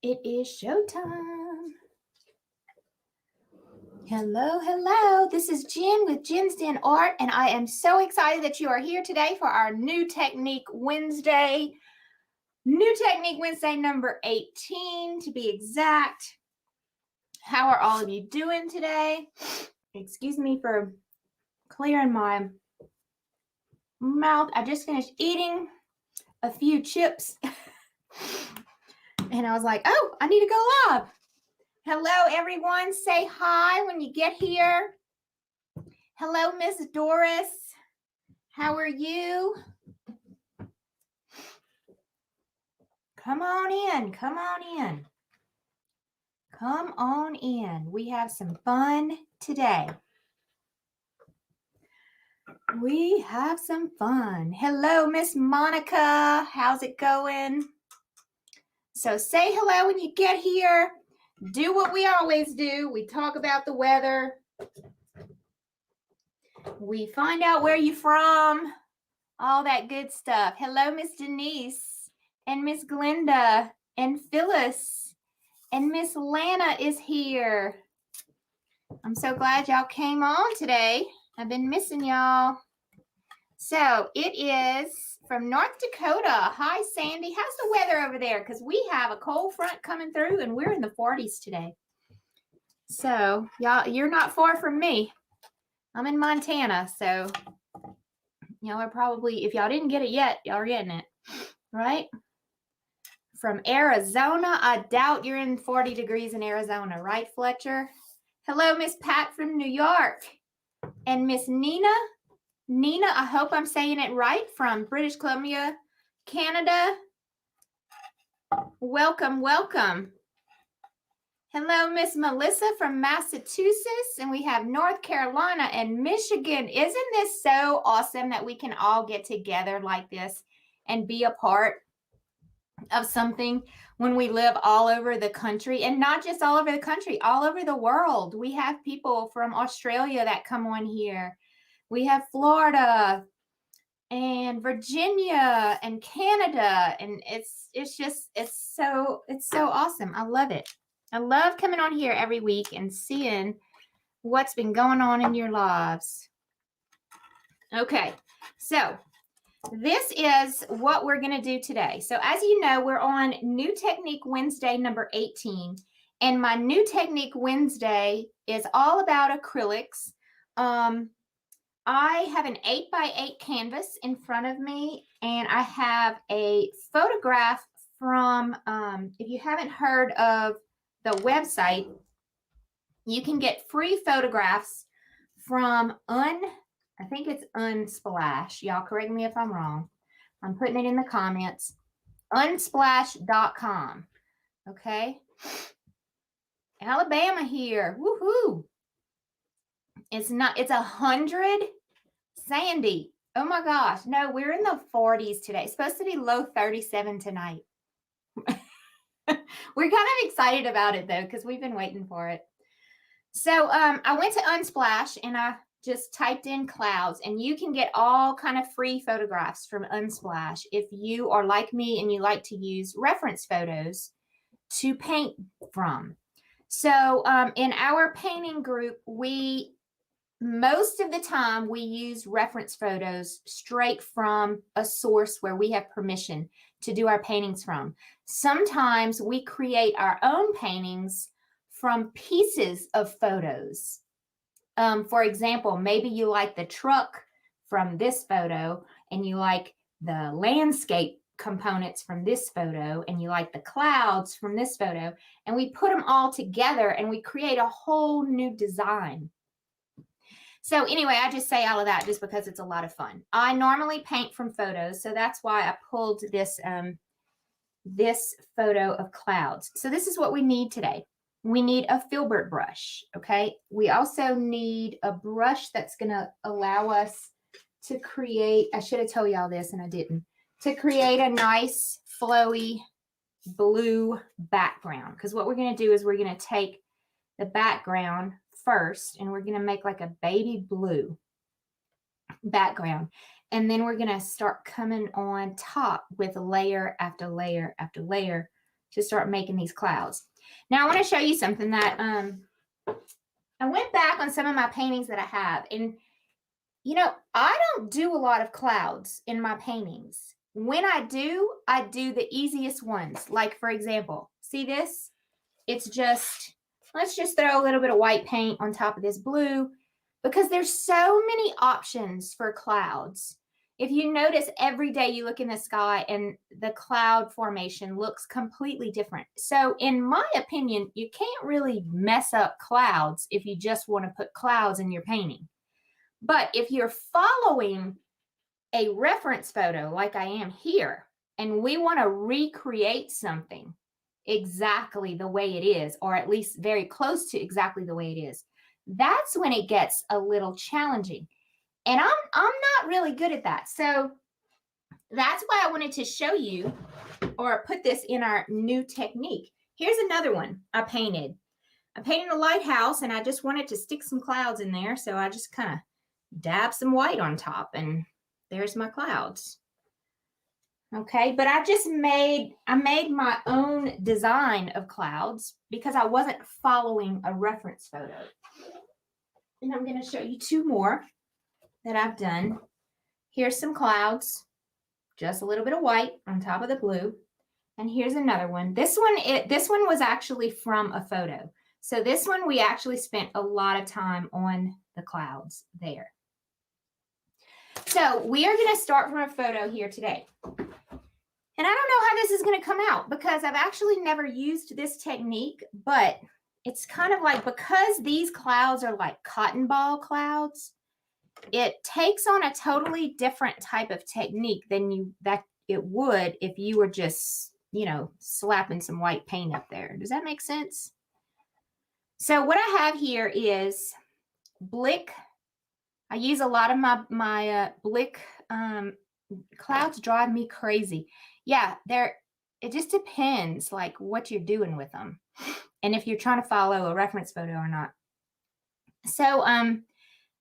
It is showtime. Hello, hello. This is Jen with Jen's Den Art, and I am so excited that you are here today for our New Technique Wednesday. New Technique Wednesday number 18 to be exact. How are all of you doing today? Excuse me for clearing my mouth. I just finished eating a few chips and I was like, oh, I need to go live. Hello, everyone. Say hi when you get here. Hello, Miss Doris. How are you? Come on in. Come on in. Come on in. We have some fun today. We have some fun. Hello, Miss Monica. How's it going? So say hello when you get here. Do what we always do. We talk about the weather. We find out where you're from. All that good stuff. Hello, Miss Denise and Miss Glenda and Phyllis and Miss Lana is here. I'm so glad y'all came on today. I've been missing y'all. So it is from North Dakota. Hi, Sandy. How's the weather over there? Because we have a cold front coming through and we're in the 40s today. So y'all, you're not far from me. I'm in Montana. So y'all are probably, if y'all didn't get it yet, y'all are getting it, right? From Arizona. I doubt you're in 40 degrees in Arizona, right, Fletcher? Hello, Miss Pat from New York. And Miss Nina. Nina, I hope I'm saying it right, from British Columbia, Canada. Welcome, welcome. Hello, Miss Melissa from Massachusetts. And we have North Carolina and Michigan. Isn't this so awesome that we can all get together like this and be a part of something when we live all over the country? And not just all over the country, all over the world. We have people from Australia that come on here. We have Florida and Virginia and Canada, and it's so awesome. I love it. I love coming on here every week and seeing what's been going on in your lives. Okay, so this is what we're going to do today. So as you know, we're on New Technique Wednesday number 18, and my New Technique Wednesday is all about acrylics. I have an 8x8 canvas in front of me, and I have a photograph from, if you haven't heard of the website, you can get free photographs from I think it's Unsplash. Y'all correct me if I'm wrong. I'm putting it in the comments. Unsplash.com. Okay. Alabama here. Woohoo. It's 100. Sandy. Oh my gosh. No, we're in the 40s today. It's supposed to be low 37 tonight. We're kind of excited about it though, because we've been waiting for it. So I went to Unsplash and I just typed in clouds, and you can get all kind of free photographs from Unsplash if you are like me and you like to use reference photos to paint from. So in our painting group, most of the time we use reference photos straight from a source where we have permission to do our paintings from. Sometimes we create our own paintings from pieces of photos. For example, maybe you like the truck from this photo and you like the landscape components from this photo and you like the clouds from this photo, and we put them all together and we create a whole new design. So anyway, I just say all of that just because it's a lot of fun. I normally paint from photos, so that's why I pulled this, this photo of clouds. So this is what we need today. We need a filbert brush, okay? We also need a brush that's going to allow us to create, I should have told y'all this and I didn't, to create a nice flowy blue background. Because what we're going to do is we're going to take the background first and we're going to make like a baby blue background, and then we're going to start coming on top with layer after layer after layer to start making these clouds. Now I want to show you something that I went back on some of my paintings that I have, and you know, I don't do a lot of clouds in my paintings. When I do the easiest ones. Like for example, see this? It's just, let's just throw a little bit of white paint on top of this blue, because there's so many options for clouds. If you notice, every day you look in the sky and the cloud formation looks completely different. So in my opinion, you can't really mess up clouds if you just want to put clouds in your painting. But if you're following a reference photo like I am here, and we want to recreate something exactly the way it is, or at least very close to exactly the way it is, that's when it gets a little challenging. And I'm not really good at that. So that's why I wanted to show you, or put this in our new technique. Here's another one I painted. I painted a lighthouse, and I just wanted to stick some clouds in there. So I just kind of dab some white on top, and there's my clouds. Okay, but I made my own design of clouds because I wasn't following a reference photo. And I'm going to show you two more that I've done. Here's some clouds, just a little bit of white on top of the blue. And here's another one. This one was actually from a photo. So this one, we actually spent a lot of time on the clouds there. So we are going to start from a photo here today. And I don't know how this is going to come out, because I've actually never used this technique, but it's kind of like, because these clouds are like cotton ball clouds, it takes on a totally different type of technique than it would if you were just, you know, slapping some white paint up there. Does that make sense? So what I have here is Blick. I use a lot of my Blick clouds. Drive me crazy. Yeah, it just depends like what you're doing with them, and if you're trying to follow a reference photo or not. So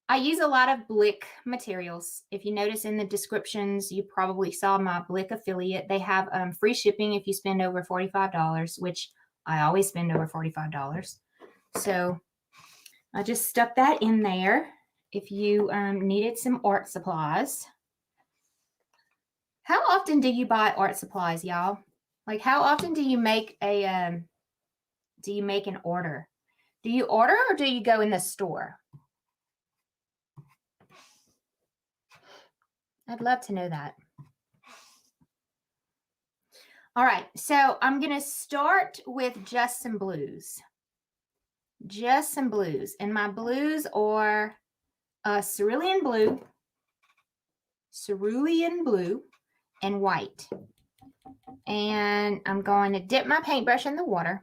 I use a lot of Blick materials. If you notice in the descriptions, you probably saw my Blick affiliate. They have free shipping if you spend over $45, which I always spend over $45. So I just stuck that in there. If you needed some art supplies. How often do you buy art supplies, y'all? Like, how often do you make an order? Do you order, or do you go in the store? I'd love to know that. All right, so I'm going to start with just some blues. Just some blues. And my blues are cerulean blue, and white. And I'm going to dip my paintbrush in the water,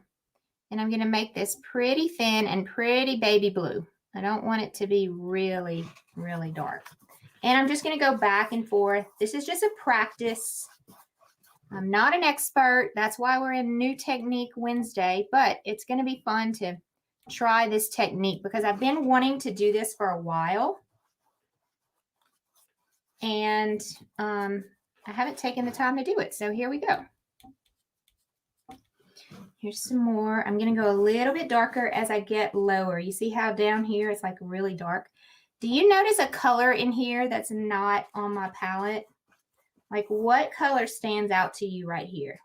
and I'm going to make this pretty thin and pretty baby blue. I don't want it to be really, really dark. And I'm just going to go back and forth. This is just a practice. I'm not an expert. That's why we're in New Technique Wednesday, but it's going to be fun to try this technique because I've been wanting to do this for a while. And I haven't taken the time to do it. So here we go. Here's some more. I'm going to go a little bit darker as I get lower. You see how down here it's like really dark? Do you notice a color in here that's not on my palette? Like, what color stands out to you right here?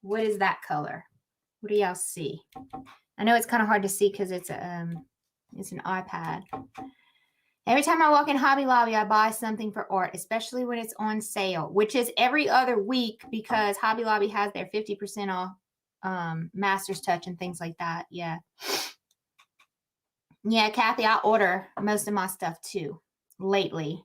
What is that color? What do y'all see? I know it's kind of hard to see because it's an iPad. Every time I walk in Hobby Lobby, I buy something for art, especially when it's on sale, which is every other week because Hobby Lobby has their 50% off Master's Touch and things like that. Yeah. Yeah, Kathy, I order most of my stuff too lately.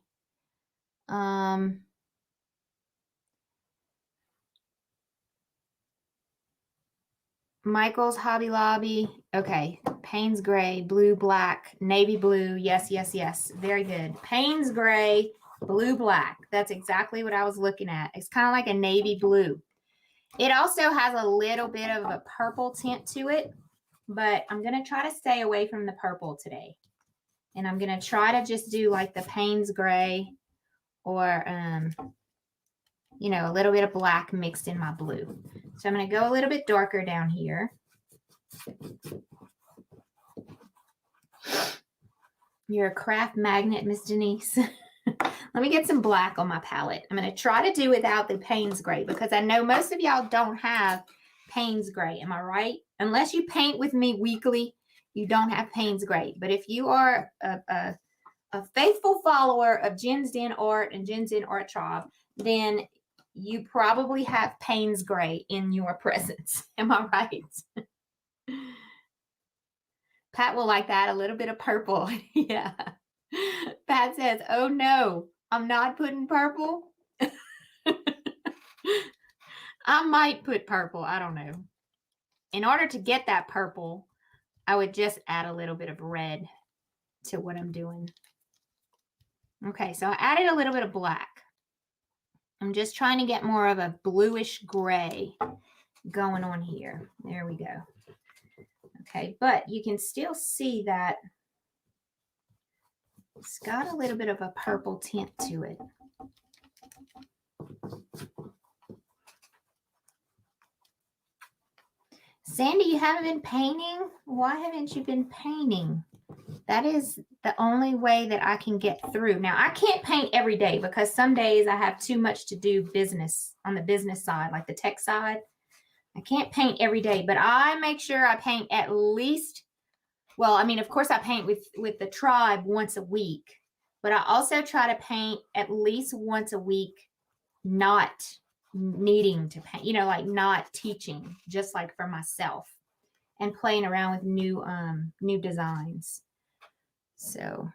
Michael's Hobby Lobby. Okay. Payne's Gray, blue, black, navy blue. Yes, yes, yes. Very good. Payne's Gray, blue, black. That's exactly what I was looking at. It's kind of like a navy blue. It also has a little bit of a purple tint to it, but I'm going to try to stay away from the purple today. And I'm going to try to just do like the Payne's Gray or, you know, a little bit of black mixed in my blue. So I'm going to go a little bit darker down here. You're a craft magnet, Miss Denise. Let me get some black on my palette. I'm going to try to do without the Payne's Gray because I know most of y'all don't have Payne's Gray. Am I right? Unless you paint with me weekly, you don't have Payne's Gray. But if you are a faithful follower of Jen's Den Art and Jen's Den Art Tribe, then you probably have Payne's Gray in your presence. Am I right? Pat will like that. A little bit of purple. Yeah. Pat says, oh no, I'm not putting purple. I might put purple. I don't know. In order to get that purple, I would just add a little bit of red to what I'm doing. Okay, so I added a little bit of black. I'm just trying to get more of a bluish gray going on here. There we go. Okay, but you can still see that it's got a little bit of a purple tint to it. Sandy, you haven't been painting? Why haven't you been painting? That is the only way that I can get through. Now, I can't paint every day because some days I have too much to do business on the business side, like the tech side. I can't paint every day, but I make sure I paint at least, well, I mean, of course I paint with the tribe once a week, but I also try to paint at least once a week, not needing to paint, you know, like not teaching, just like for myself and playing around with new designs. So,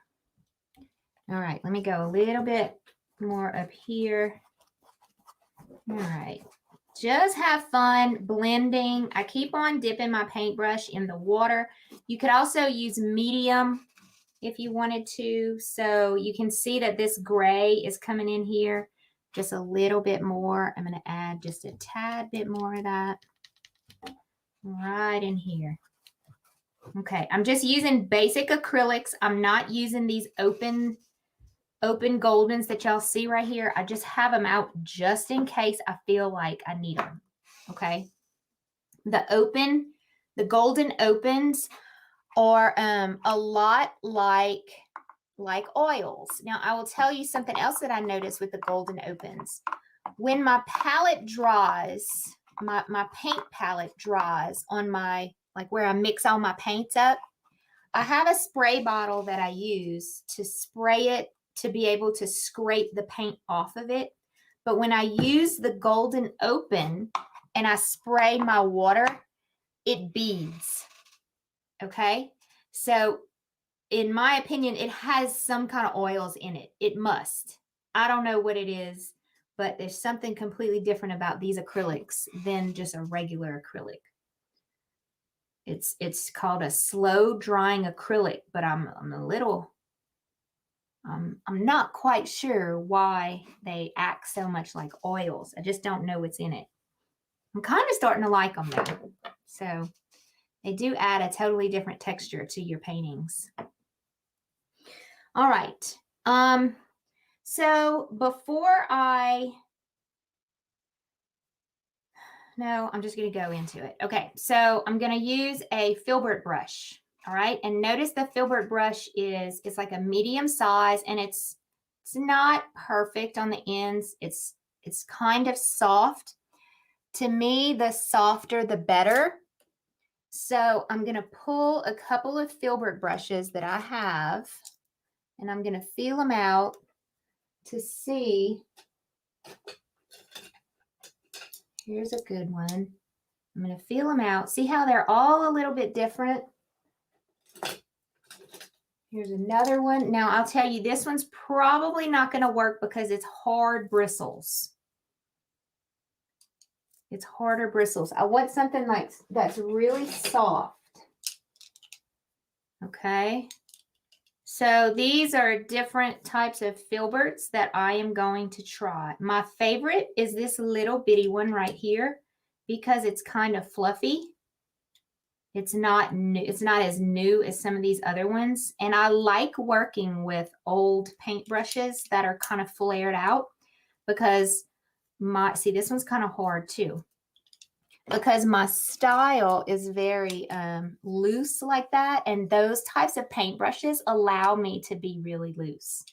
all right, let me go a little bit more up here. All right, just have fun blending. I keep on dipping my paintbrush in the water. You could also use medium if you wanted to. So you can see that this gray is coming in here just a little bit more. I'm going to add just a tad bit more of that right in here. Okay, I'm just using basic acrylics. I'm not using these open Goldens that y'all see right here. I just have them out just in case I feel like I need them. Okay, the Golden Opens are a lot like oils. Now, I will tell you something else that I noticed with the Golden Opens. When my palette dries, my paint palette dries on my, like where I mix all my paints up, I have a spray bottle that I use to spray it to be able to scrape the paint off of it. But when I use the Golden Open and I spray my water, it beads. Okay? So in my opinion, it has some kind of oils in it. It must. I don't know what it is, but there's something completely different about these acrylics than just a regular acrylic. It's called a slow drying acrylic, but I'm not quite sure why they act so much like oils. I just don't know what's in it. I'm kind of starting to like them though. So they do add a totally different texture to your paintings. All right. So before I'm just going to go into it. Okay. So I'm going to use a filbert brush. All right. And notice the filbert brush it's like a medium size and it's not perfect on the ends. It's kind of soft. To me, the softer, the better. So I'm going to pull a couple of filbert brushes that I have and I'm going to feel them out to see. Here's a good one. I'm going to feel them out. See how they're all a little bit different? Here's another one. Now, I'll tell you, this one's probably not going to work because it's hard bristles. It's harder bristles. I want something like that's really soft. Okay. So these are different types of filberts that I am going to try. My favorite is this little bitty one right here because it's kind of fluffy. It's not new. It's not as new as some of these other ones. And I like working with old paintbrushes that are kind of flared out because see, this one's kind of hard too. because my style is very loose like that. And those types of paintbrushes allow me to be really loose.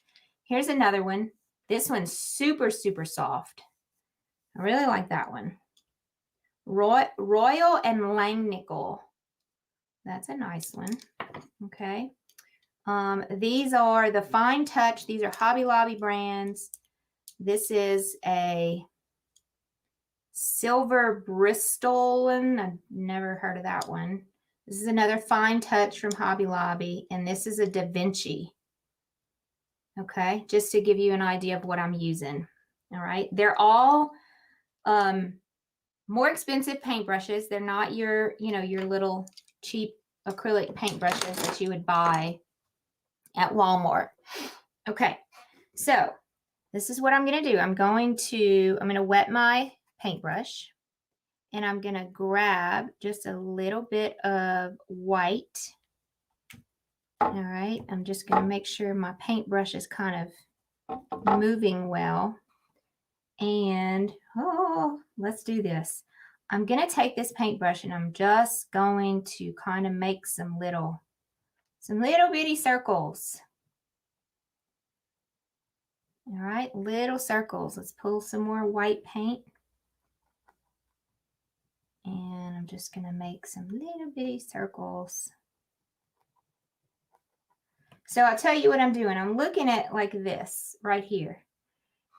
Here's another one. This one's super, super soft. I really like that one. Royal and Langnickel. That's a nice one. Okay. These are the Fine Touch. These are Hobby Lobby brands. This is a Silver Bristol, and I've never heard of that one. This is another Fine Touch from Hobby Lobby, and this is a Da Vinci. Okay, just to give you an idea of what I'm using. All right, they're all more expensive paintbrushes. They're not your, your little cheap acrylic paintbrushes that you would buy at Walmart. Okay, so this is what I'm going to do. I'm going to wet my paintbrush, and I'm going to grab just a little bit of white. All right, I'm just going to make sure my paintbrush is kind of moving well. And, let's do this. I'm going to take this paintbrush, and I'm just going to kind of make some little bitty circles. All right, little circles. Let's pull some more white paint. And I'm just going to make some little bitty circles. So I'll tell you what I'm doing. I'm looking at like this right here.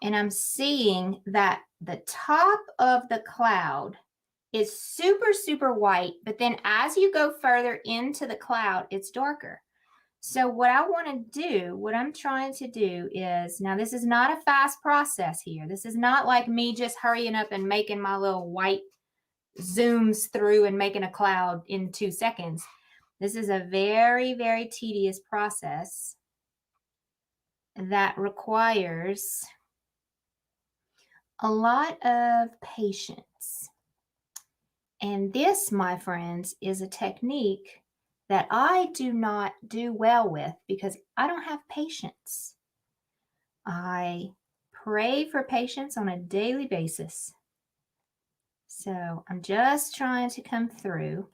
And I'm seeing that the top of the cloud is super, super white. But then as you go further into the cloud, it's darker. So what I want to do, what I'm trying to do is, now this is not a fast process here. This is not like me just hurrying up and making my little white zooms through and making a cloud in 2 seconds. This is a very, very tedious process that requires a lot of patience. And this, my friends, is a technique that I do not do well with because I don't have patience. I pray for patience on a daily basis. So I'm just trying to come through,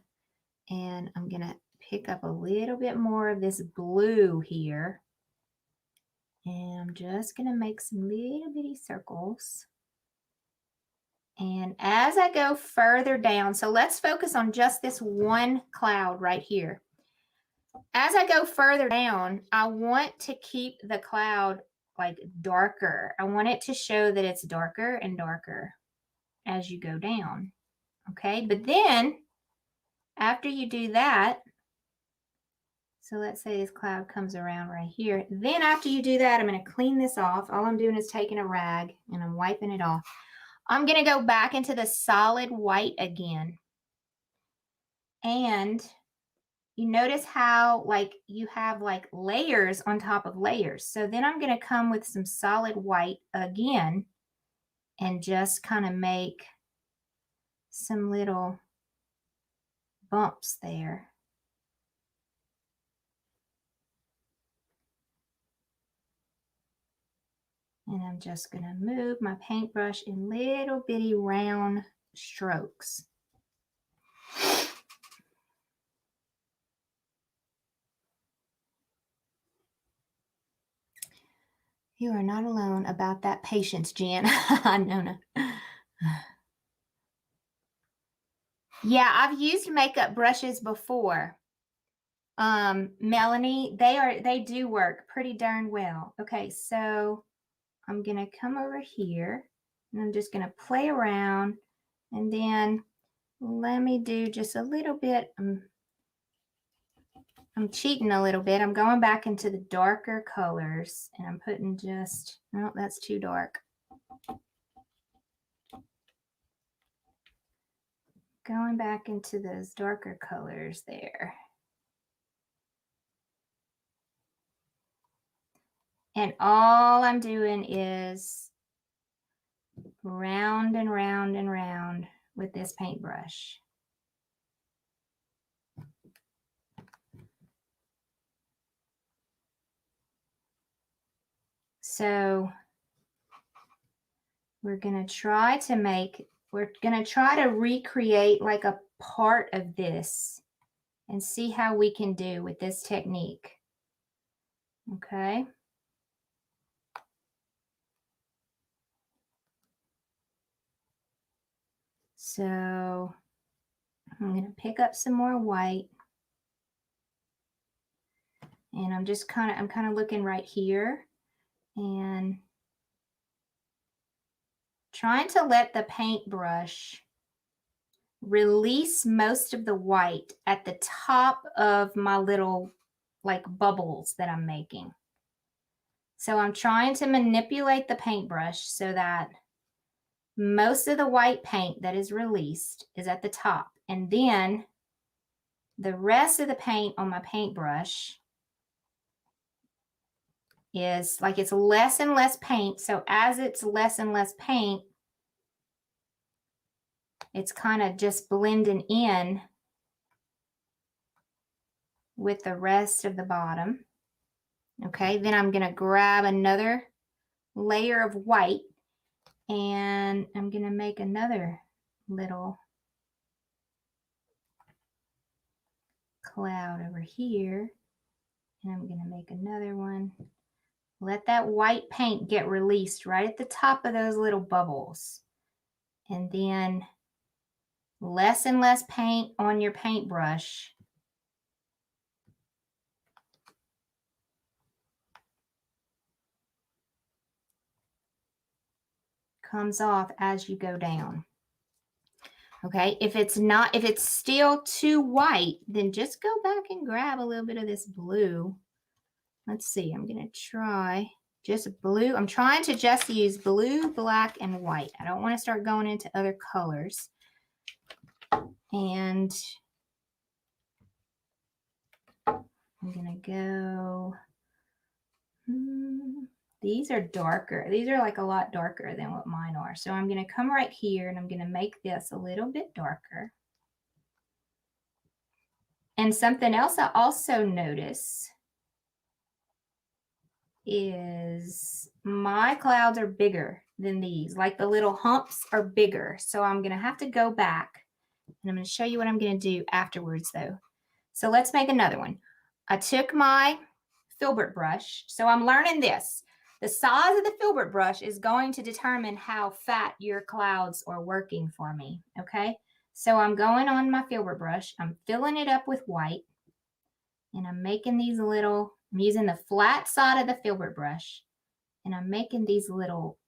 and I'm going to pick up a little bit more of this blue here. And I'm just going to make some little bitty circles. And as I go further down, so let's focus on just this one cloud right here. As I go further down, I want to keep the cloud like darker. I want it to show that it's darker and darker as you go down. Okay, but then after you do that, so let's say this cloud comes around right here. Then after you do that, I'm going to clean this off. All I'm doing is taking a rag and I'm wiping it off. I'm going to go back into the solid white again. And you notice how like you have like layers on top of layers. So then I'm going to come with some solid white again and just kind of make some little bumps there. And I'm just going to move my paintbrush in little bitty round strokes. You are not alone about that patience, Jen. No. Yeah, I've used makeup brushes before. Melanie, they do work pretty darn well. Okay, so I'm going to come over here and I'm just going to play around, and then let me do just a little bit. I'm cheating a little bit. I'm going back into the darker colors and I'm putting just, no, that's too dark. Going back into those darker colors there. And all I'm doing is round and round and round with this paintbrush. So we're going to try to make we're going to try to recreate like a part of this and see how we can do with this technique. Okay. So I'm going to pick up some more white. And I'm kind of looking right here and trying to let the paintbrush release most of the white at the top of my little like bubbles that I'm making. So I'm trying to manipulate the paintbrush so that most of the white paint that is released is at the top. And then the rest of the paint on my paintbrush is like it's less and less paint. So as it's less and less paint, it's kind of just blending in with the rest of the bottom. Okay, then I'm going to grab another layer of white and I'm going to make another little cloud over here. And I'm going to make another one. Let that white paint get released right at the top of those little bubbles. And then less and less paint on your paintbrush. Comes off as you go down. Okay, if it's still too white, then just go back and grab a little bit of this blue. Let's see, I'm going to try just blue. I'm trying to just use blue, black, and white. I don't want to start going into other colors. And I'm going to go, these are darker. These are like a lot darker than what mine are. So I'm going to come right here and I'm going to make this a little bit darker. And something else I also notice is my clouds are bigger than these. Like the little humps are bigger. So I'm going to have to go back and I'm going to show you what I'm going to do afterwards though. So let's make another one. I took my filbert brush. So I'm learning this. The size of the filbert brush is going to determine how fat your clouds are working for me. Okay. So I'm going on my filbert brush. I'm filling it up with white and I'm making these little, I'm using the flat side of the filbert brush and I'm making these little,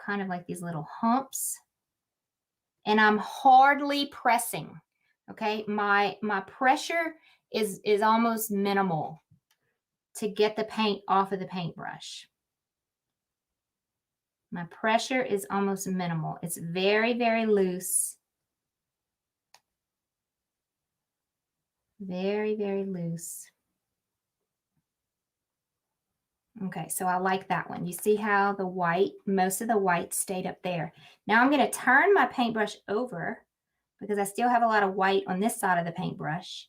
kind of like these little humps. And I'm hardly pressing. Okay. My pressure is almost minimal to get the paint off of the paintbrush. My pressure is almost minimal. It's very, very loose. Very, very loose. Okay, so I like that one. You see how the white, most of the white stayed up there. Now I'm going to turn my paintbrush over because I still have a lot of white on this side of the paintbrush.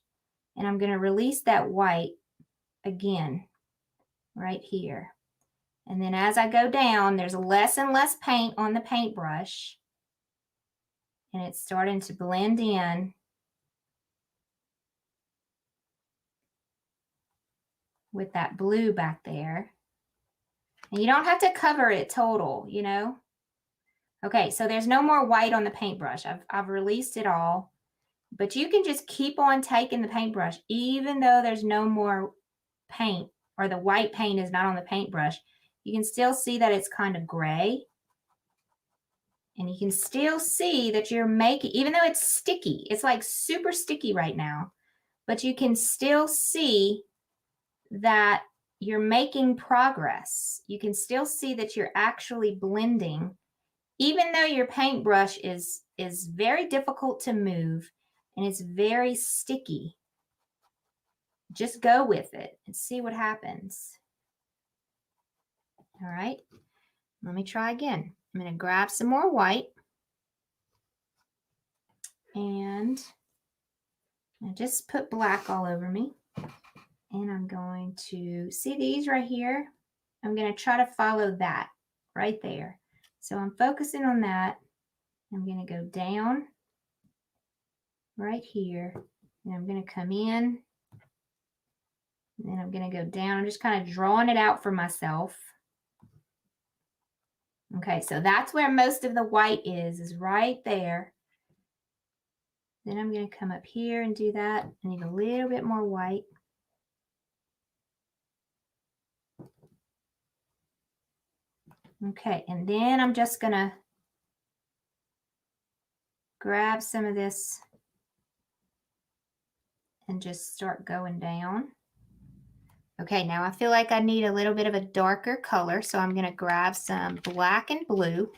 And I'm going to release that white again right here. And then as I go down, there's less and less paint on the paintbrush. And it's starting to blend in with that blue back there. And you don't have to cover it total, you know. Okay, so there's no more white on the paintbrush. I've released it all. But you can just keep on taking the paintbrush, even though there's no more paint or the white paint is not on the paintbrush. You can still see that it's kind of gray. And you can still see that you're making, even though it's sticky, it's like super sticky right now, but you can still see that you're making progress. You can still see that you're actually blending, even though your paintbrush is very difficult to move and it's very sticky. Just go with it and see what happens. All right, let me try again. I'm going to grab some more white and I just put black all over me. And I'm going to see these right here. I'm going to try to follow that right there. So I'm focusing on that I'm going to go down right here, and I'm going to come in, and then I'm going to go down. I'm just kind of drawing it out for myself. Okay, so that's where most of the white is right there. Then I'm going to come up here and do that. I need a little bit more white. Okay, and then I'm just going to grab some of this and just start going down. Okay, now I feel like I need a little bit of a darker color, so I'm going to grab some black and blue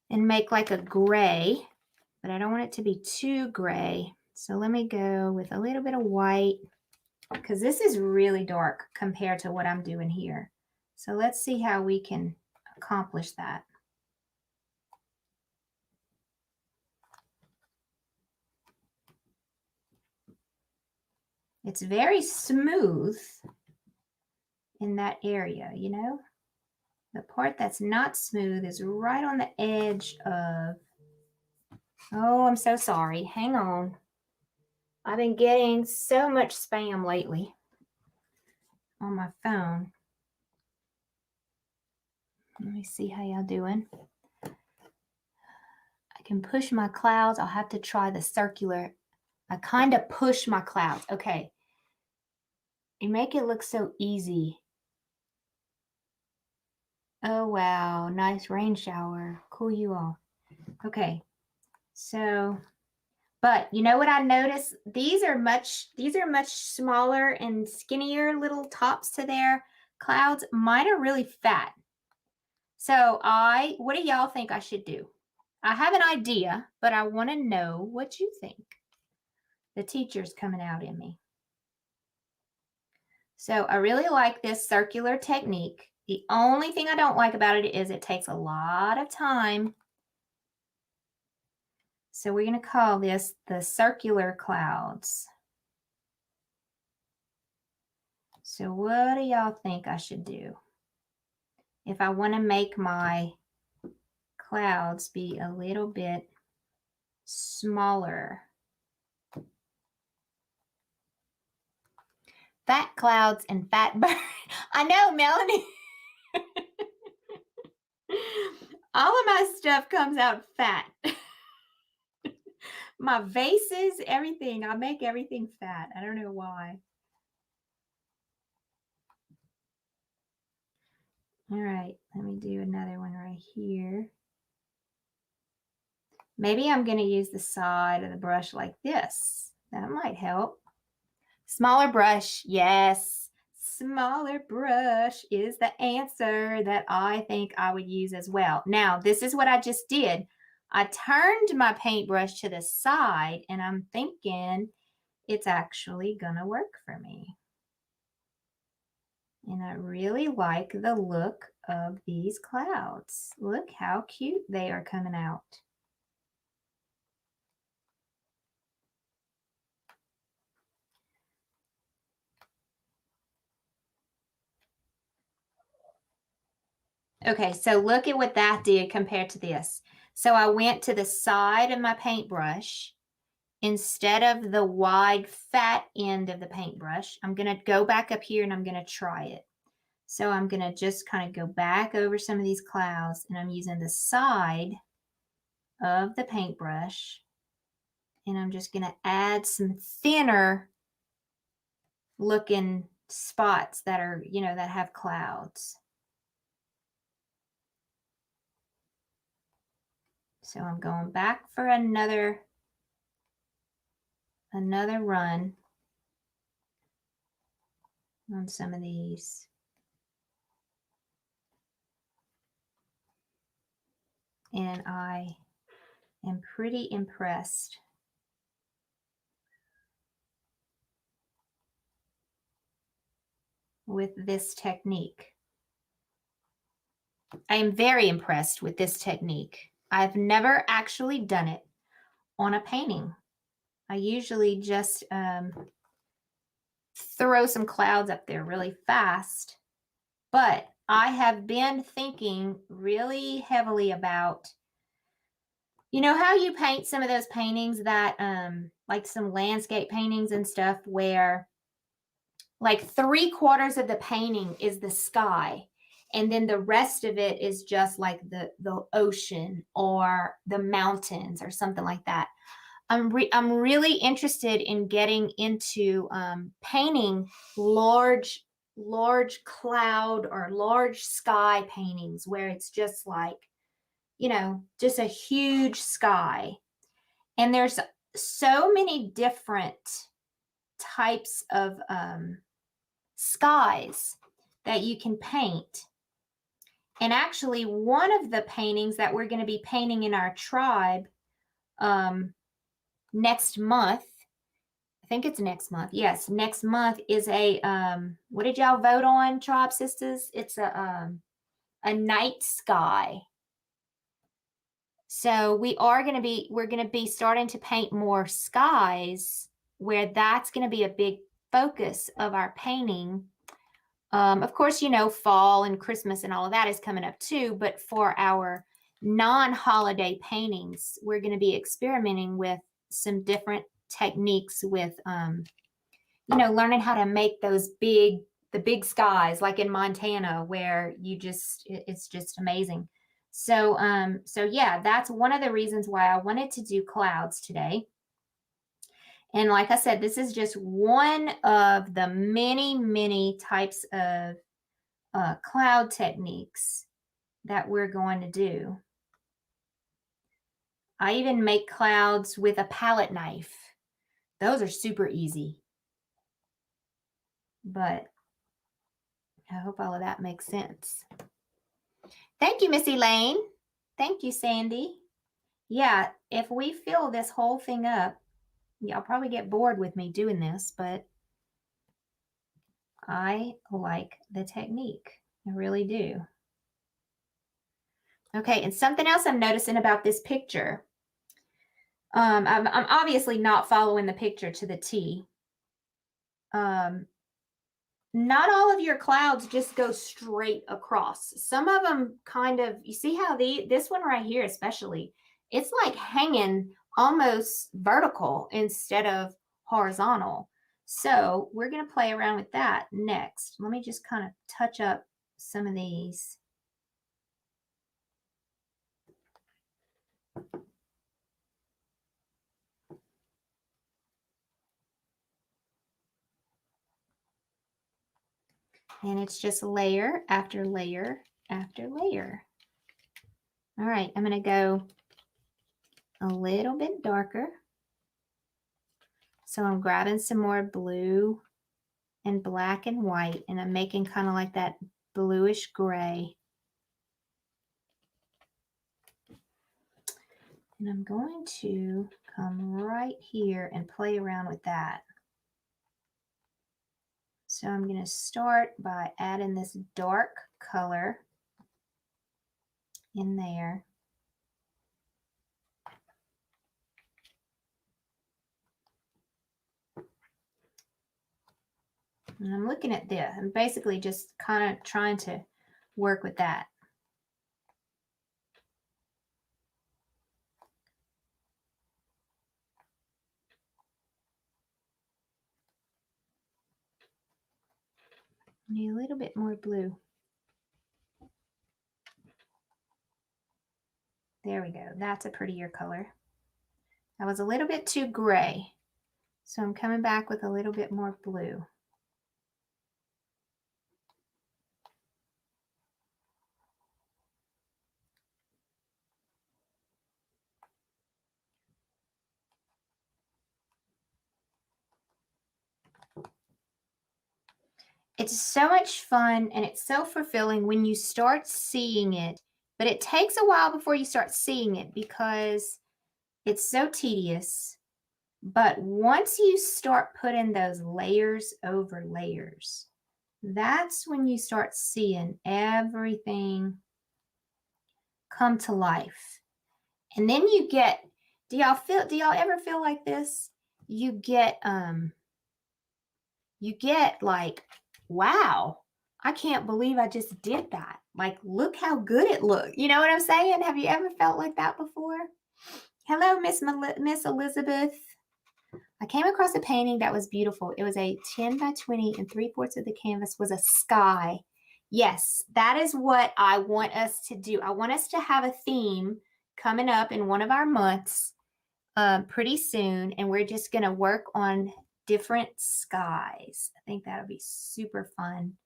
and make like a gray, but I don't want it to be too gray. So let me go with a little bit of white, because this is really dark compared to what I'm doing here. So let's see how we can accomplish that. It's very smooth in that area, you know? The part that's not smooth is right on the edge of, oh, I'm so sorry. Hang on. I've been getting so much spam lately on my phone. Let me see how y'all doing. I can push my clouds. I'll have to try the circular. I kind of push my clouds. Okay. You make it look so easy. Oh, wow. Nice rain shower. Cool you all. Okay. So, but you know what I noticed? These are much smaller and skinnier little tops to their clouds. Mine are really fat. So what do y'all think I should do? I have an idea, but I want to know what you think. The teacher's coming out in me. So I really like this circular technique. The only thing I don't like about it is it takes a lot of time. So we're going to call this the circular clouds. So what do y'all think I should do? If I want to make my clouds be a little bit smaller. Fat clouds and fat bird. I know, Melanie. All of my stuff comes out fat. My vases, everything. I make everything fat. I don't know why. All right, let me do another one right here. Maybe I'm going to use the side of the brush like this. That might help. Smaller brush, yes. Smaller brush is the answer that I think I would use as well. Now, this is what I just did. I turned my paintbrush to the side, and I'm thinking it's actually going to work for me. And I really like the look of these clouds. Look how cute they are coming out. Okay, so look at what that did compared to this. So I went to the side of my paintbrush instead of the wide fat end of the paintbrush. I'm going to go back up here and I'm going to try it. So I'm going to just kind of go back over some of these clouds, and I'm using the side of the paintbrush, and I'm just going to add some thinner looking spots that are, you know, that have clouds. So I'm going back for another run on some of these. And I am pretty impressed with this technique. I am very impressed with this technique. I've never actually done it on a painting. I usually just throw some clouds up there really fast, but I have been thinking really heavily about, you know how you paint some of those paintings that like some landscape paintings and stuff where like 3/4 of the painting is the sky and then the rest of it is just like the ocean or the mountains or something like that. I'm really interested in getting into painting large cloud or large sky paintings where it's just like, you know, just a huge sky. And there's so many different types of skies that you can paint. And actually, one of the paintings that we're going to be painting in our tribe next month, I think it's next month. Yes, next month is a what did y'all vote on, Tribe Sisters? It's a night sky. So we're going to be starting to paint more skies where that's going to be a big focus of our painting. Of course, you know, fall and Christmas and all of that is coming up too, but for our non-holiday paintings, we're going to be experimenting with some different techniques with, you know, learning how to make the big skies, like in Montana, where it's just amazing. So, so yeah, that's one of the reasons why I wanted to do clouds today. And like I said, this is just one of the many, many types of cloud techniques that we're going to do. I even make clouds with a palette knife. Those are super easy. But I hope all of that makes sense. Thank you, Miss Elaine. Thank you, Sandy. Yeah, if we fill this whole thing up, y'all probably get bored with me doing this, but I like the technique. I really do. Okay, and something else I'm noticing about this picture. I'm obviously not following the picture to the T. Not all of your clouds just go straight across. Some of them kind of, you see how this one right here especially, it's like hanging almost vertical instead of horizontal. So we're going to play around with that next. Let me just kind of touch up some of these. And it's just layer after layer after layer. All right, I'm going to go a little bit darker. So I'm grabbing some more blue and black and white, and I'm making kind of like that bluish gray. And I'm going to come right here and play around with that. So I'm going to start by adding this dark color in there. And I'm looking at this. I'm basically just kind of trying to work with that. I need a little bit more blue. There we go. That's a prettier color. That was a little bit too gray. So I'm coming back with a little bit more blue. It's so much fun and it's so fulfilling when you start seeing it, but it takes a while before you start seeing it because it's so tedious. But once you start putting those layers over layers, that's when you start seeing everything come to life. And then you get, do y'all ever feel like this? You get like, wow, I can't believe I just did that. Like, look how good it looked. You know what I'm saying? Have you ever felt like that before? Hello, Miss Elizabeth. I came across a painting that was beautiful. It was a 10 by 20 and 3/4 of the canvas was a sky. Yes, that is what I want us to do. I want us to have a theme coming up in one of our months pretty soon, and we're just going to work on different skies. I think that'll be super fun.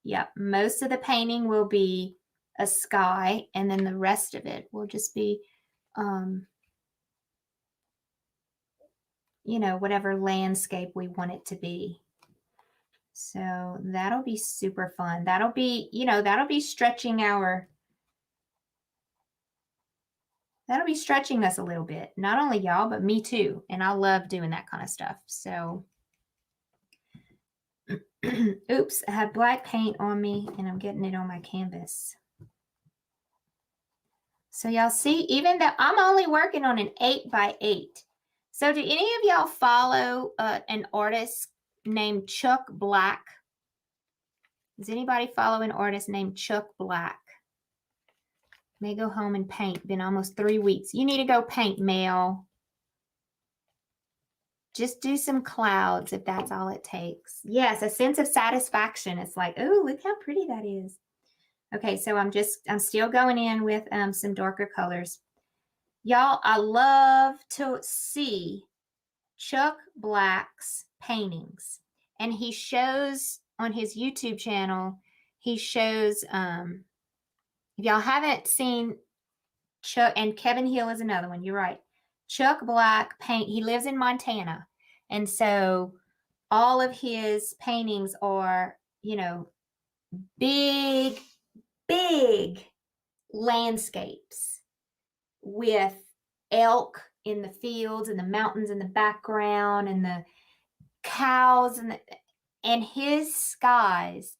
Yep, most of the painting will be a sky, and then the rest of it will just be, you know, whatever landscape we want it to be. So that'll be super fun. That'll be, you know, that'll be stretching us a little bit. Not only y'all, but me too. And I love doing that kind of stuff. So, oops, I have black paint on me and I'm getting it on my canvas. So y'all see, even though I'm only working on an 8 by 8. So do any of y'all follow an artist named Chuck Black? Does anybody follow an artist named Chuck Black? May go home and paint. Been almost 3 weeks. You need to go paint, Mel. Just do some clouds if that's all it takes. Yes, a sense of satisfaction. It's like, oh, look how pretty that is. Okay, so I'm still going in with some darker colors. Y'all, I love to see Chuck Black's paintings. And he shows on his YouTube channel, he shows, if y'all haven't seen Chuck, and Kevin Hill is another one, you're right. Chuck Black paint, he lives in Montana. And so all of his paintings are, you know, big, big landscapes with elk in the fields and the mountains in the background and the cows and his skies.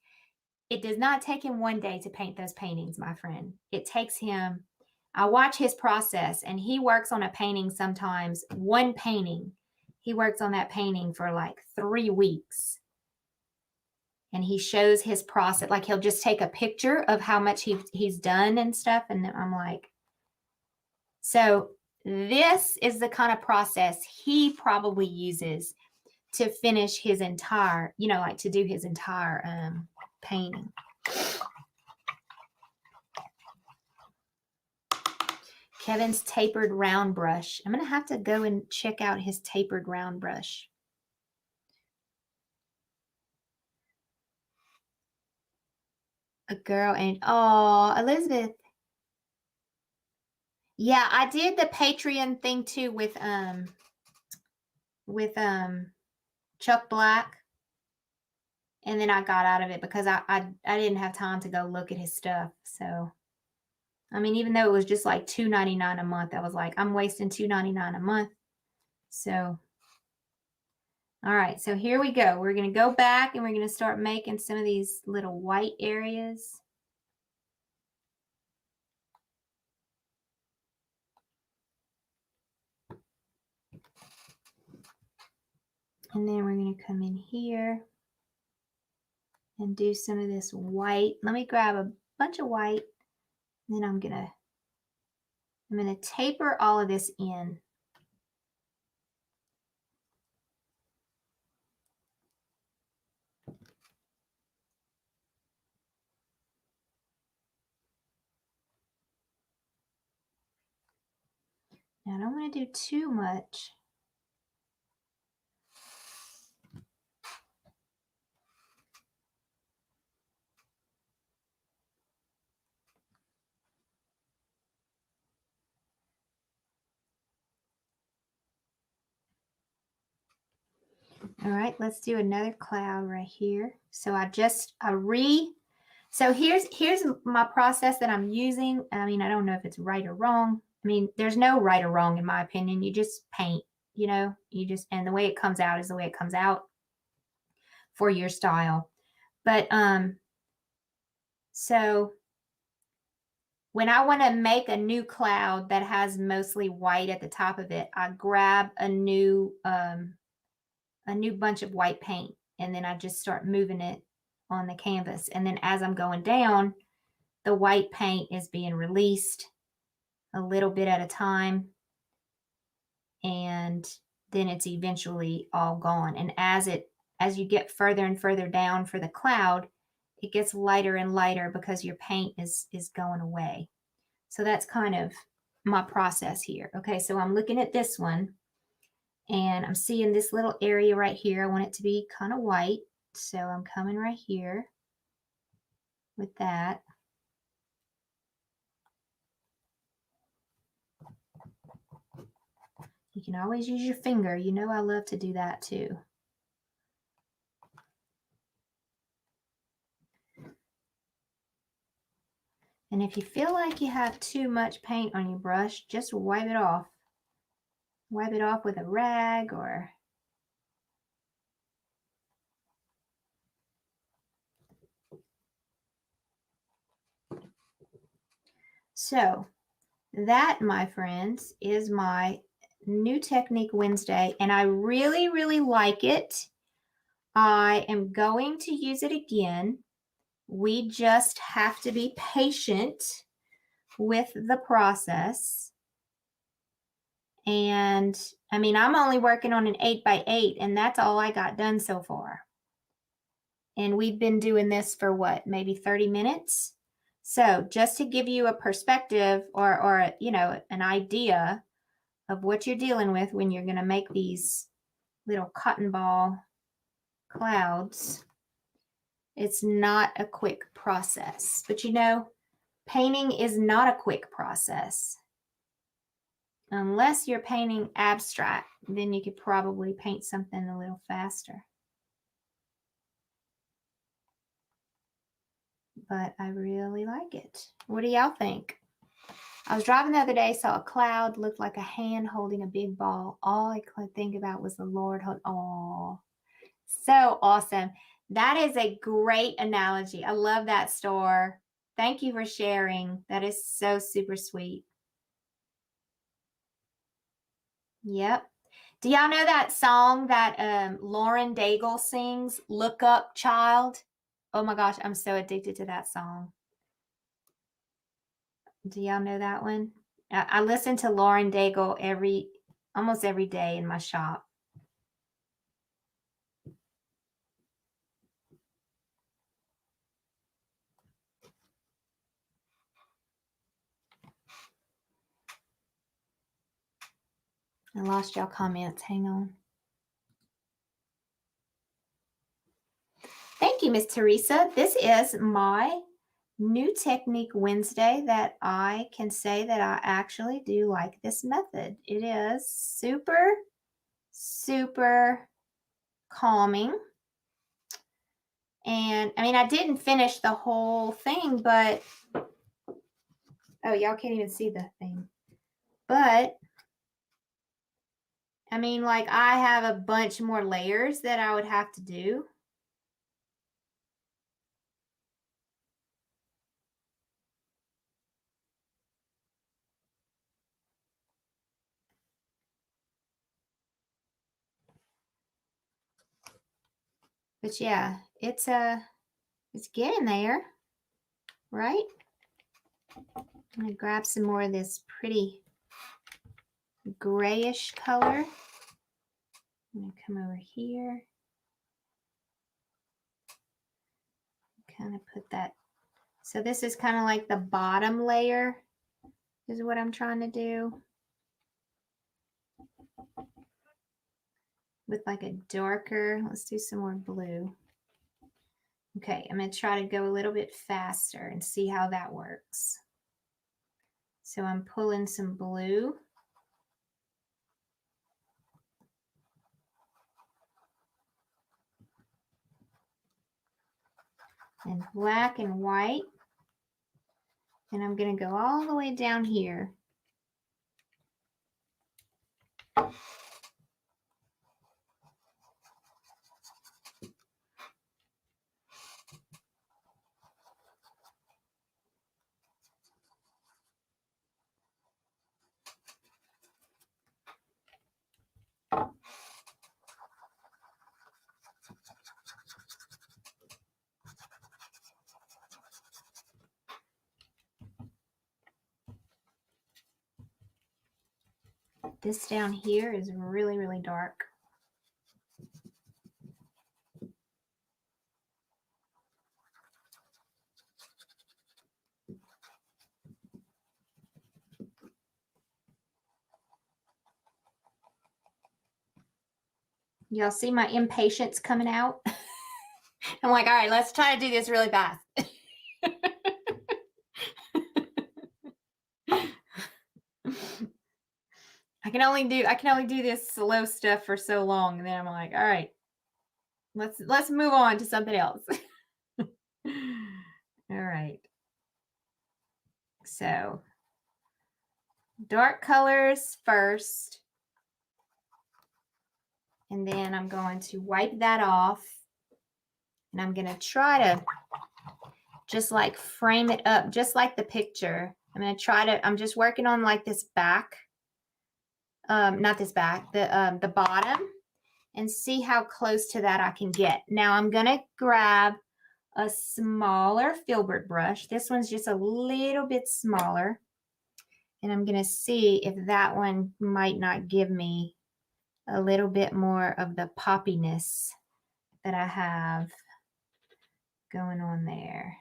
It does not take him one day to paint those paintings, my friend. It takes him, I watch his process, and he works on a painting sometimes, one painting. He works on that painting for like 3 weeks. And he shows his process. Like he'll just take a picture of how much he's done and stuff. And I'm like, so this is the kind of process he probably uses to finish his entire, you know, like to do his entire painting. Kevin's tapered round brush. I'm going to have to go and check out his tapered round brush. A girl and, oh, Elizabeth. Yeah, I did the Patreon thing too with Chuck Black. And then I got out of it because I didn't have time to go look at his stuff. So, I mean, even though it was just like $2.99 a month, I was like, I'm wasting $2.99 a month. So, all right. So here we go. We're going to go back and we're going to start making some of these little white areas. And then we're going to come in here and do some of this white. Let me grab a bunch of white. And then I'm going to taper all of this in. Now I don't want to do too much. All right, let's do another cloud right here. So so here's my process that I'm using. I mean, I don't know if it's right or wrong. I mean, there's no right or wrong in my opinion. You just paint, you know, and the way it comes out is the way it comes out for your style. But so when I want to make a new cloud that has mostly white at the top of it, I grab a new bunch of white paint, and then I just start moving it on the canvas. And then as I'm going down, the white paint is being released a little bit at a time. And then it's eventually all gone. And as you get further and further down for the cloud, it gets lighter and lighter because your paint is going away. So that's kind of my process here. Okay, so I'm looking at this one and I'm seeing this little area right here. I want it to be kind of white. So I'm coming right here with that. You can always use your finger. You know I love to do that too. And if you feel like you have too much paint on your brush, just wipe it off. Wipe it off with a rag or so that, my friends, is my new technique Wednesday, and I really, really like it. I am going to use it again. We just have to be patient with the process. And I mean, I'm only working on an 8x8, and that's all I got done so far. And we've been doing this for what, maybe 30 minutes? So just to give you a perspective or you know, an idea of what you're dealing with when you're going to make these little cotton ball clouds, it's not a quick process. But you know, painting is not a quick process. Unless you're painting abstract, then you could probably paint something a little faster. But I really like it. What do y'all think? I was driving the other day, saw a cloud, looked like a hand holding a big ball. All I could think about was the Lord. Oh, so awesome. That is a great analogy. I love that, Store. Thank you for sharing. That is so super sweet. Yep. Do y'all know that song that Lauren Daigle sings, Look Up Child? Oh my gosh, I'm so addicted to that song. Do y'all know that one? I listen to Lauren Daigle almost every day in my shop. I lost y'all comments. Hang on. Thank you, Miss Teresa. This is my new technique Wednesday that I can say that I actually do like this method. It is super, super calming. And I mean, I didn't finish the whole thing, but oh, y'all can't even see the thing. But I mean, like I have a bunch more layers that I would have to do. But yeah, it's getting there, right? I'm gonna grab some more of this pretty grayish color. I'm gonna come over here. Kind of put that. So this is kind of like the bottom layer is what I'm trying to do. With like a darker, let's do some more blue. Okay, I'm going to try to go a little bit faster and see how that works. So I'm pulling some blue. And black and white. And I'm going to go all the way down here. This down here is really, really dark. Y'all see my impatience coming out? I'm like, all right, let's try to do this really fast. I can only do this slow stuff for so long, and then I'm like, all right, let's move on to something else. All right. So dark colors first. And then I'm going to wipe that off. And I'm going to try to just like frame it up, just like the picture. I'm going to try to, I'm just working on like this back, not this back, the bottom, and see how close to that I can get. Now I'm going to grab a smaller filbert brush. This one's just a little bit smaller. And I'm going to see if that one might not give me a little bit more of the poppiness that I have going on there.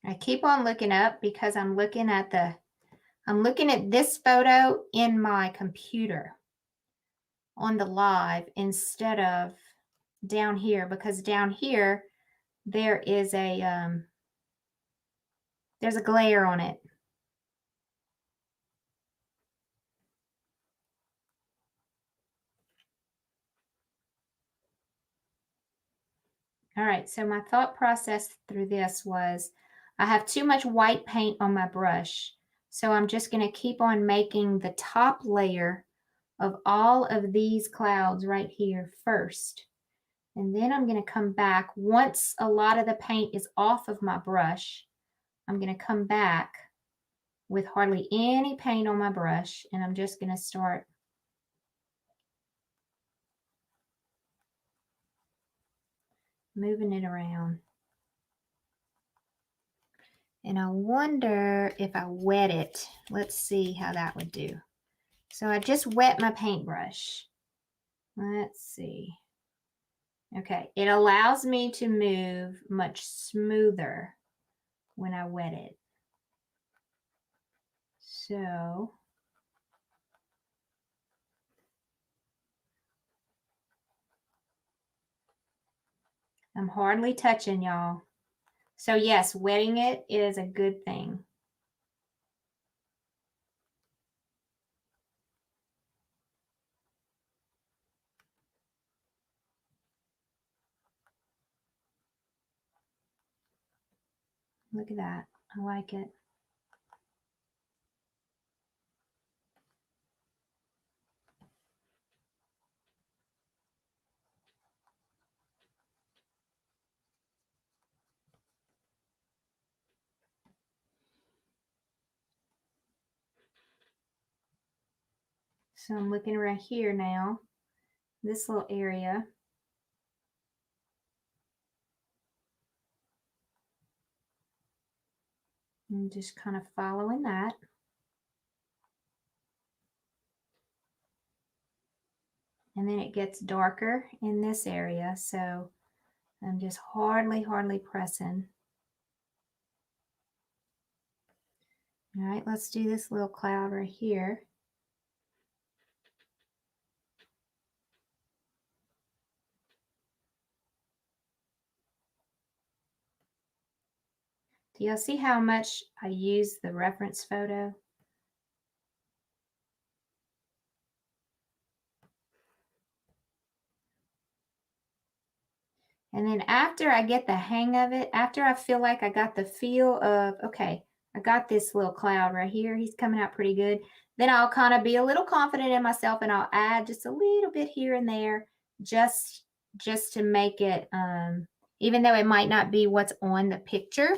I keep on looking up because I'm looking at this photo in my computer on the live instead of down here, because down here there is there's a glare on it. All right, so my thought process through this was I have too much white paint on my brush, so I'm just going to keep on making the top layer of all of these clouds right here first. And then I'm going to come back once a lot of the paint is off of my brush. I'm going to come back with hardly any paint on my brush, and I'm just going to start moving it around. And I wonder if I wet it. Let's see how that would do. So I just wet my paintbrush. Let's see. Okay, it allows me to move much smoother when I wet it. So I'm hardly touching, y'all. So yes, wetting it is a good thing. Look at that. I like it. So I'm looking right here now, this little area. And just kind of following that. And then it gets darker in this area, so I'm just hardly pressing. All right, let's do this little cloud right here. Do y'all see how much I use the reference photo? And then after I get the hang of it, after I feel like I got the feel of, okay, I got this little cloud right here. He's coming out pretty good. then I'll kind of be a little confident in myself and I'll add just a little bit here and there just to make it even though it might not be what's on the picture,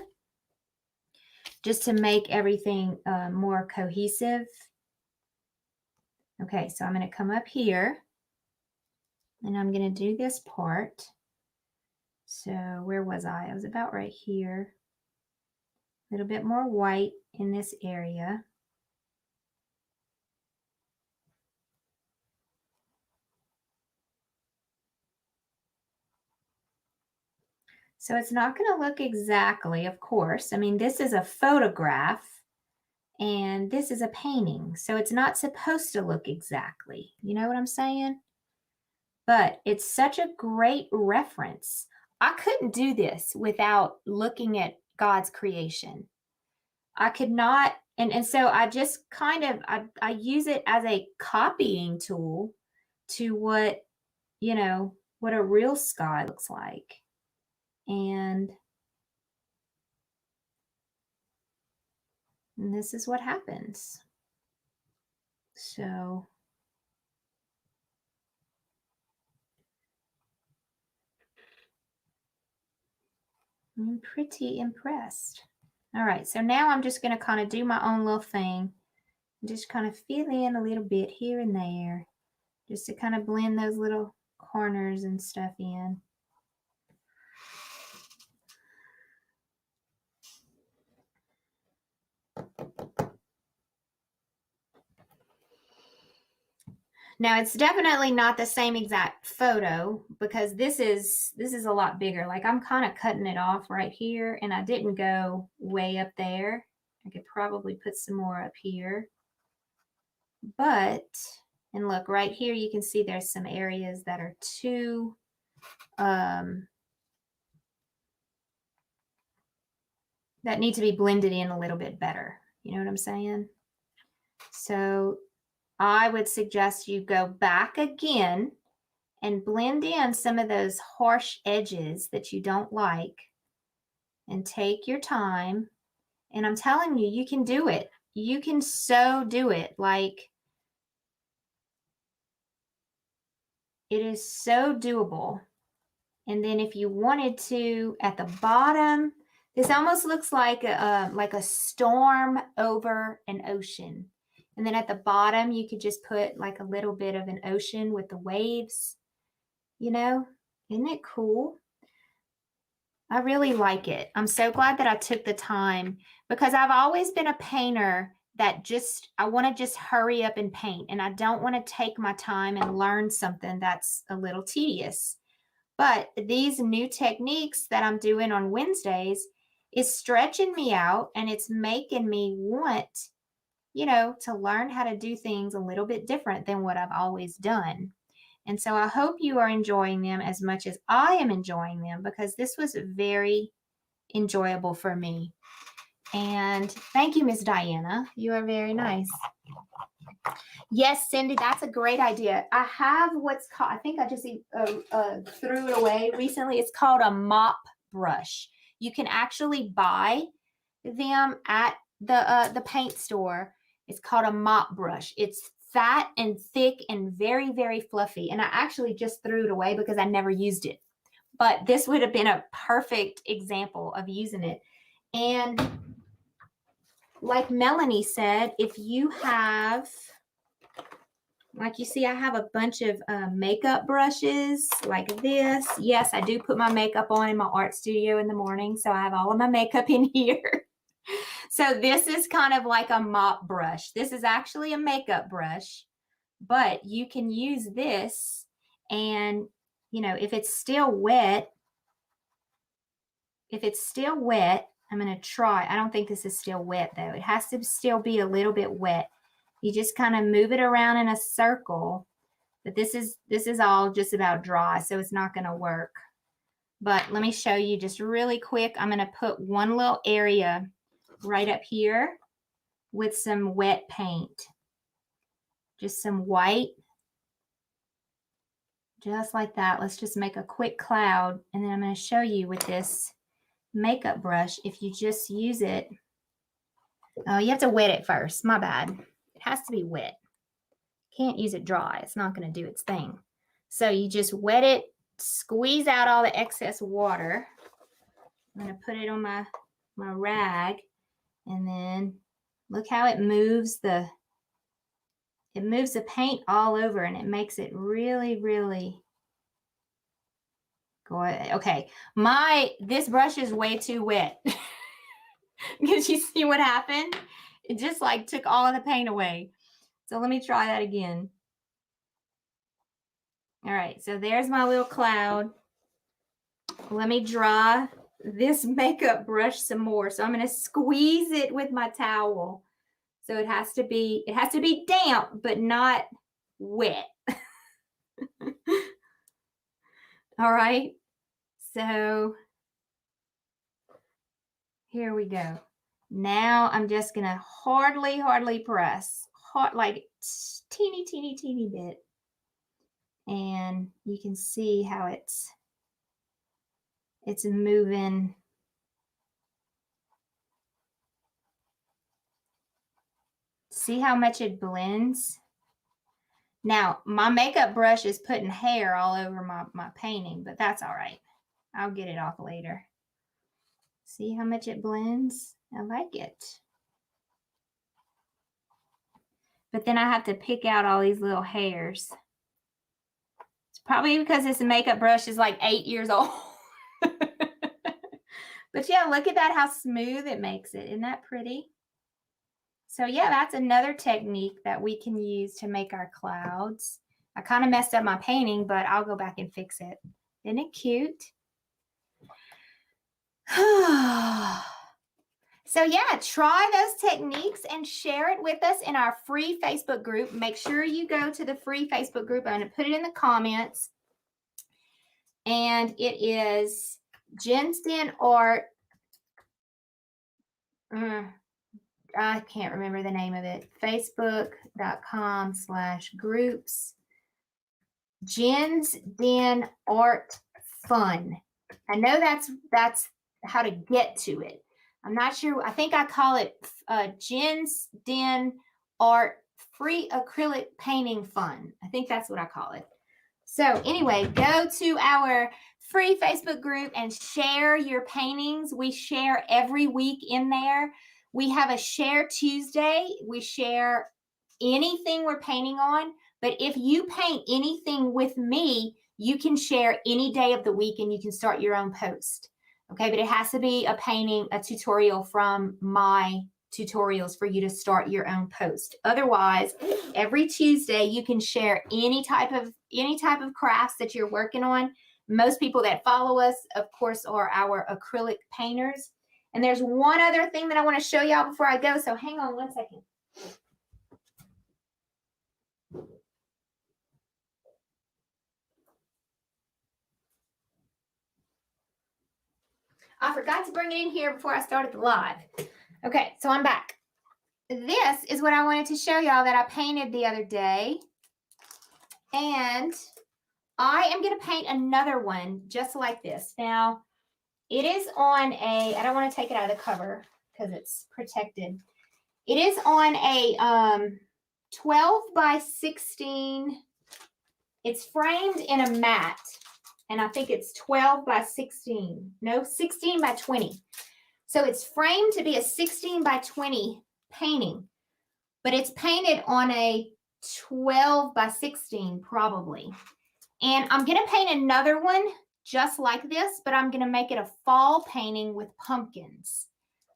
just to make everything more cohesive. Okay, so I'm going to come up here and I'm going to do this part. So where was I? I was about right here. A little bit more white in this area. So it's not going to look exactly, of course. I mean, this is a photograph and this is a painting. So it's not supposed to look exactly. You know what I'm saying? But it's such a great reference. I couldn't do this without looking at God's creation. I could not, and so I just kind of, I use it as a copying tool to what, you know, what a real sky looks like. And this is what happens. So I'm pretty impressed. All right, so now I'm just going to kind of do my own little thing. Just kind of fill in a little bit here and there, just to kind of blend those little corners and stuff in. Now it's definitely not the same exact photo because this is a lot bigger. Like I'm kind of cutting it off right here and I didn't go way up there. I could probably put some more up here. But, and look right here, you can see there's some areas that are too, that need to be blended in a little bit better. You know what I'm saying? So I would suggest you go back again and blend in some of those harsh edges that you don't like and take your time. And I'm telling you, you can do it. You can so do it. Like, it is so doable. And then if you wanted to, at the bottom, this almost looks like a storm over an ocean. And then at the bottom, you could just put like a little bit of an ocean with the waves. You know, isn't it cool? I really like it. I'm so glad that I took the time because I've always been a painter that I want to just hurry up and paint. And I don't want to take my time and learn something that's a little tedious. But these new techniques that I'm doing on Wednesdays is stretching me out and it's making me want, you know, to learn how to do things a little bit different than what I've always done. And so I hope you are enjoying them as much as I am enjoying them because this was very enjoyable for me. And thank you, Miss Diana. You are very nice. Yes, Cindy, that's a great idea. I have what's called, I think I just threw it away recently. It's called a mop brush. You can actually buy them at the paint store. It's called a mop brush. It's fat and thick and very, very fluffy. And I actually just threw it away because I never used it. But this would have been a perfect example of using it. And like Melanie said, if you have, like you see, I have a bunch of makeup brushes like this. Yes, I do put my makeup on in my art studio in the morning. So I have all of my makeup in here. So this is kind of like a mop brush. This is actually a makeup brush, but you can use this and, you know, if it's still wet, I'm going to try. I don't think this is still wet though. It has to still be a little bit wet. You just kind of move it around in a circle, but this is all just about dry, so it's not going to work. But let me show you just really quick. I'm going to put one little area right up here with some wet paint. Just some white. Just like that. Let's just make a quick cloud. And then I'm going to show you with this makeup brush, if you just use it. Oh, you have to wet it first. My bad. It has to be wet. Can't use it dry. It's not going to do its thing. So you just wet it, squeeze out all the excess water. I'm going to put it on my rag, and then look how it moves the paint all over, and it makes it really, really go. Okay, this brush is way too wet. Because you see what happened? It just like took all of the paint away. So let me try that again. All right, so there's my little cloud. Let me dry this makeup brush some more. So I'm going to squeeze it with my towel. So it has to be damp, but not wet. All right. So here we go. Now I'm just going to hardly press, like teeny bit. And you can see how it's moving. See how much it blends? Now, my makeup brush is putting hair all over my painting, but that's all right. I'll get it off later. See how much it blends? I like it. But then I have to pick out all these little hairs. It's probably because this makeup brush is like 8 years old. But yeah, look at that, how smooth it makes it. Isn't that pretty? So yeah, that's another technique that we can use to make our clouds. I kind of messed up my painting, but I'll go back and fix it. Isn't it cute? So yeah, try those techniques and share it with us in our free Facebook group. Make sure you go to the free Facebook group. I'm going to put it in the comments. And it is Jen's Den Art. I can't remember the name of it. Facebook.com/groups. Jen's Den Art Fun. I know that's how to get to it. I'm not sure. I think I call it Jen's Den Art Free Acrylic Painting Fun. I think that's what I call it. So anyway, go to our free Facebook group and share your paintings. We share every week in there. We have a Share Tuesday. We share anything we're painting on. But if you paint anything with me, you can share any day of the week and you can start your own post. Okay, but it has to be a tutorial from my tutorials for you to start your own post. Otherwise, every Tuesday you can share any type of crafts that you're working on. Most people that follow us, of course, are our acrylic painters. And there's one other thing that I want to show y'all before I go. So hang on one second. I forgot to bring it in here before I started the live. Okay, so I'm back. This is what I wanted to show y'all that I painted the other day. And I am going to paint another one just like this. Now, it is on I don't want to take it out of the cover because it's protected. It is on a 12 by 16. It's framed in a mat. And I think it's 12 by 16. No, 16 by 20. So it's framed to be a 16 by 20 painting. But it's painted on a 12 by 16 probably. And I'm going to paint another one just like this, but I'm going to make it a fall painting with pumpkins.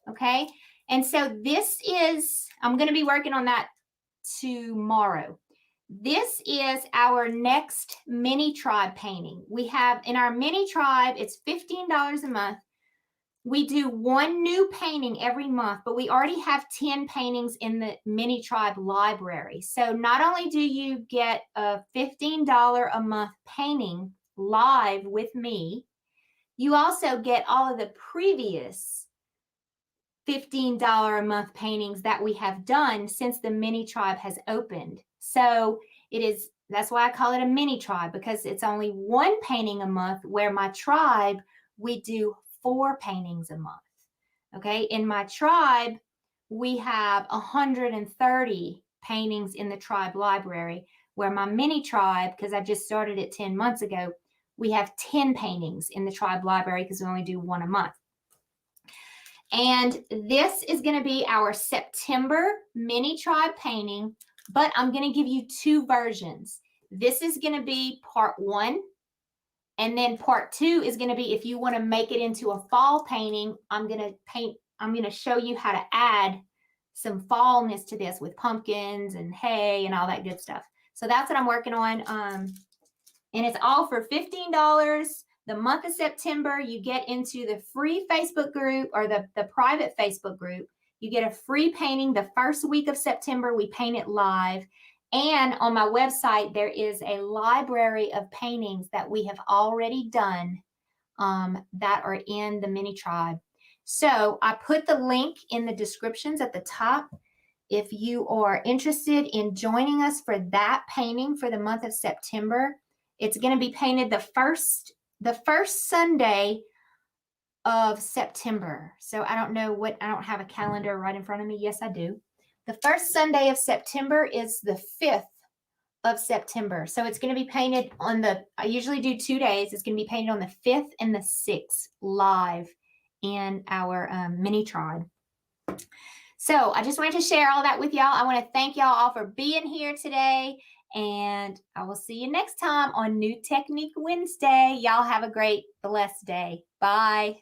Okay? And so I'm going to be working on that tomorrow. This is our next mini tribe painting. We have in our mini tribe, it's $15 a month. We do one new painting every month, but we already have 10 paintings in the mini tribe library. So not only do you get a $15 a month painting live with me, you also get all of the previous $15 a month paintings that we have done since the mini tribe has opened. So that's why I call it a mini tribe, because it's only one painting a month, where my tribe, we do 4 paintings a month. Okay, in my tribe, we have 130 paintings in the tribe library, where my mini tribe, because I just started it 10 months ago, we have 10 paintings in the tribe library because we only do one a month. And this is going to be our September mini tribe painting, but I'm going to give you two versions. This is going to be part 1, and then part 2 is going to be if you want to make it into a fall painting. I'm going to show you how to add some fallness to this with pumpkins and hay and all that good stuff. So that's what I'm working on. And it's all for $15. The month of September, you get into the free Facebook group, or the private Facebook group. You get a free painting the first week of September. We paint it live. And on my website, there is a library of paintings that we have already done that are in the mini tribe. So I put the link in the descriptions at the top. If you are interested in joining us for that painting for the month of September, it's going to be painted the first Sunday of September. So I don't have a calendar right in front of me. Yes, I do. The first Sunday of September is the 5th of September. So it's going to be painted I usually do 2 days. It's going to be painted on the 5th and the 6th live in our mini tribe. So I just wanted to share all that with y'all. I want to thank y'all all for being here today. And I will see you next time on New Technique Wednesday. Y'all have a great, blessed day. Bye.